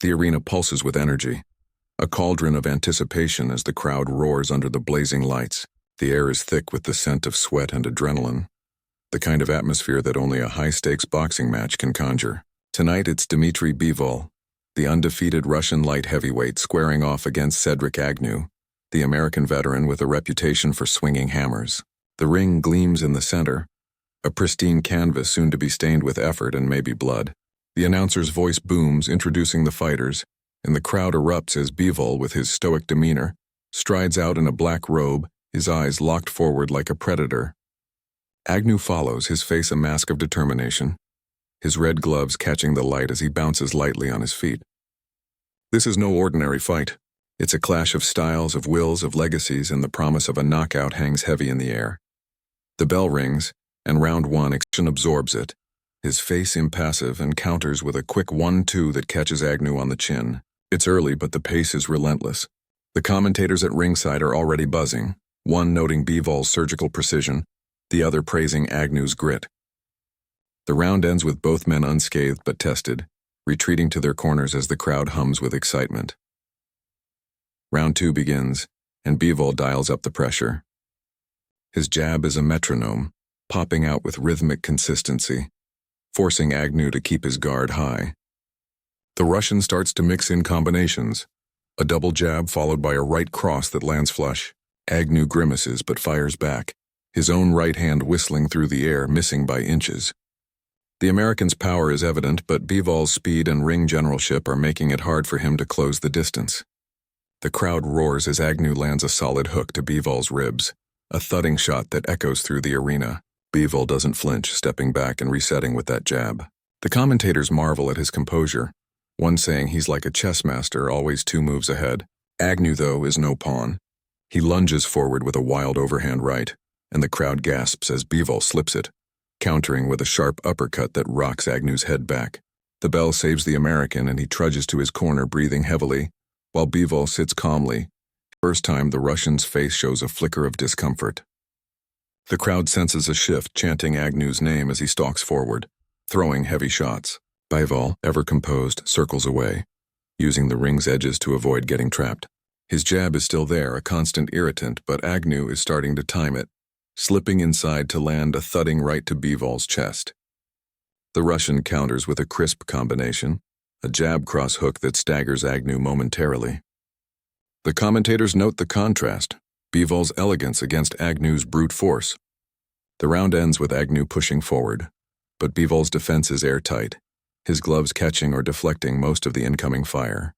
The arena pulses with energy, a cauldron of anticipation as the crowd roars under the blazing lights. The air is thick with the scent of sweat and adrenaline, the kind of atmosphere that only a high-stakes boxing match can conjure. Tonight it's DMITRY BIVOL, the undefeated Russian light heavyweight, squaring off against CEDRIC AGNEW, the American veteran with a reputation for swinging hammers. The ring gleams in the center, a pristine canvas soon to be stained with effort and maybe blood. The announcer's voice booms, introducing the fighters, and the crowd erupts as Bivol, with his stoic demeanor, strides out in a black robe, his eyes locked forward like a predator. Agnew follows, his face a mask of determination, his red gloves catching the light as he bounces lightly on his feet. This is no ordinary fight. It's a clash of styles, of wills, of legacies, and the promise of a knockout hangs heavy in the air. The bell rings, and round one action absorbs it, his face impassive, and counters with a quick 1-2 that catches Agnew on the chin. It's early, but the pace is relentless. The commentators at ringside are already buzzing, one noting Bivol's surgical precision, the other praising Agnew's grit. The round ends with both men unscathed but tested, retreating to their corners as the crowd hums with excitement. Round 2 begins, and Bivol dials up the pressure. His jab is a metronome, popping out with rhythmic consistency, forcing Agnew to keep his guard high. The Russian starts to mix in combinations, a double jab followed by a right cross that lands flush. Agnew grimaces but fires back, his own right hand whistling through the air, missing by inches. The American's power is evident, but Bivol's speed and ring generalship are making it hard for him to close the distance. The crowd roars as Agnew lands a solid hook to Bivol's ribs, a thudding shot that echoes through the arena. Bivol doesn't flinch, stepping back and resetting with that jab. The commentators marvel at his composure, one saying he's like a chess master, always 2 moves ahead. Agnew, though, is no pawn. He lunges forward with a wild overhand right, and the crowd gasps as Bivol slips it, countering with a sharp uppercut that rocks Agnew's head back. The bell saves the American, and he trudges to his corner, breathing heavily, while Bivol sits calmly. First time the Russian's face shows a flicker of discomfort. The crowd senses a shift, chanting Agnew's name as he stalks forward, throwing heavy shots. Bivol, ever composed, circles away, using the ring's edges to avoid getting trapped. His jab is still there, a constant irritant, but Agnew is starting to time it, slipping inside to land a thudding right to Bivol's chest. The Russian counters with a crisp combination, a jab cross hook that staggers Agnew momentarily. The commentators note the contrast, Bivol's elegance against Agnew's brute force. The round ends with Agnew pushing forward, but Bivol's defense is airtight, his gloves catching or deflecting most of the incoming fire.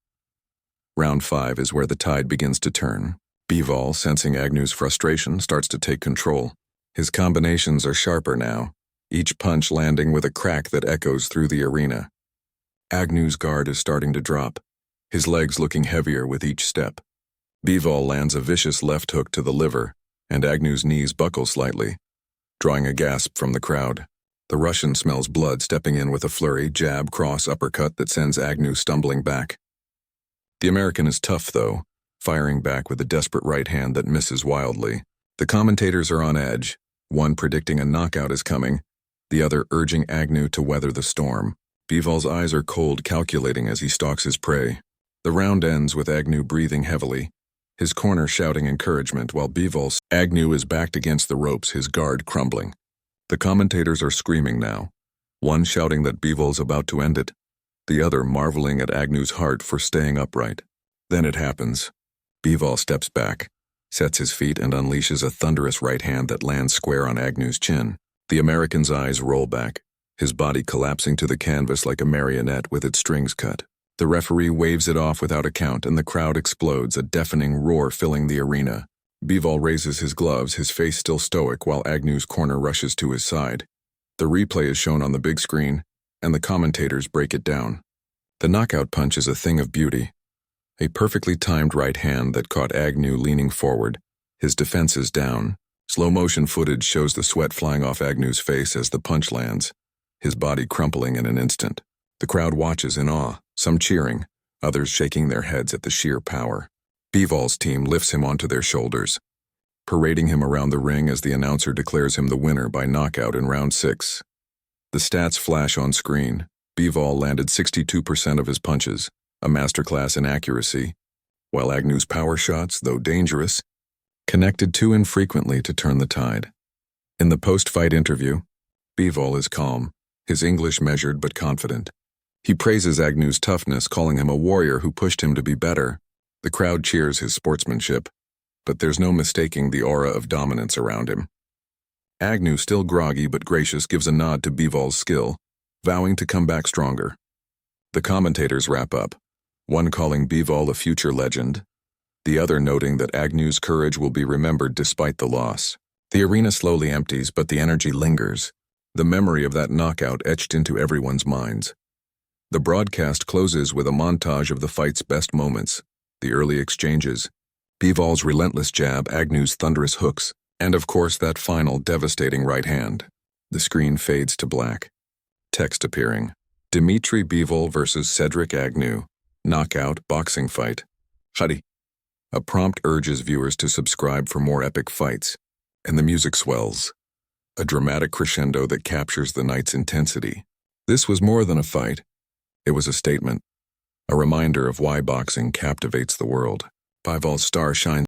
Round 5 is where the tide begins to turn. Bivol, sensing Agnew's frustration, starts to take control. His combinations are sharper now, each punch landing with a crack that echoes through the arena. Agnew's guard is starting to drop, his legs looking heavier with each step. Bivol lands a vicious left hook to the liver, and Agnew's knees buckle slightly, drawing a gasp from the crowd. The Russian smells blood, stepping in with a flurry, jab, cross, uppercut that sends Agnew stumbling back. The American is tough, though, firing back with a desperate right hand that misses wildly. The commentators are on edge, one predicting a knockout is coming, the other urging Agnew to weather the storm. Bivol's eyes are cold, calculating as he stalks his prey. The round ends with Agnew breathing heavily, his corner shouting encouragement, while Agnew is backed against the ropes, his guard crumbling. The commentators are screaming now, one shouting that Bivol's about to end it, the other marveling at Agnew's heart for staying upright. Then it happens. Bivol steps back, sets his feet, and unleashes a thunderous right hand that lands square on Agnew's chin. The American's eyes roll back, his body collapsing to the canvas like a marionette with its strings cut. The referee waves it off without a count, and the crowd explodes, a deafening roar filling the arena. Bivol raises his gloves, his face still stoic, while Agnew's corner rushes to his side. The replay is shown on the big screen, and the commentators break it down. The knockout punch is a thing of beauty. A perfectly timed right hand that caught Agnew leaning forward, his defenses down. Slow-motion footage shows the sweat flying off Agnew's face as the punch lands, his body crumpling in an instant. The crowd watches in awe, some cheering, others shaking their heads at the sheer power. Bivol's team lifts him onto their shoulders, parading him around the ring as the announcer declares him the winner by knockout in round 6. The stats flash on screen. Bivol landed 62% of his punches, a masterclass in accuracy, while Agnew's power shots, though dangerous, connected too infrequently to turn the tide. In the post-fight interview, Bivol is calm, his English measured but confident. He praises Agnew's toughness, calling him a warrior who pushed him to be better. The crowd cheers his sportsmanship, but there's no mistaking the aura of dominance around him. Agnew, still groggy but gracious, gives a nod to Bivol's skill, vowing to come back stronger. The commentators wrap up, one calling Bivol a future legend, the other noting that Agnew's courage will be remembered despite the loss. The arena slowly empties, but the energy lingers, the memory of that knockout etched into everyone's minds. The broadcast closes with a montage of the fight's best moments, the early exchanges, Bivol's relentless jab, Agnew's thunderous hooks, and of course that final devastating right hand. The screen fades to black. Text appearing. DMITRY BIVOL versus CEDRIC AGNEW. Knockout boxing fight. Hadi. A prompt urges viewers to subscribe for more epic fights, and the music swells, a dramatic crescendo that captures the night's intensity. This was more than a fight. It was a statement, a reminder of why boxing captivates the world. Bivol's star shines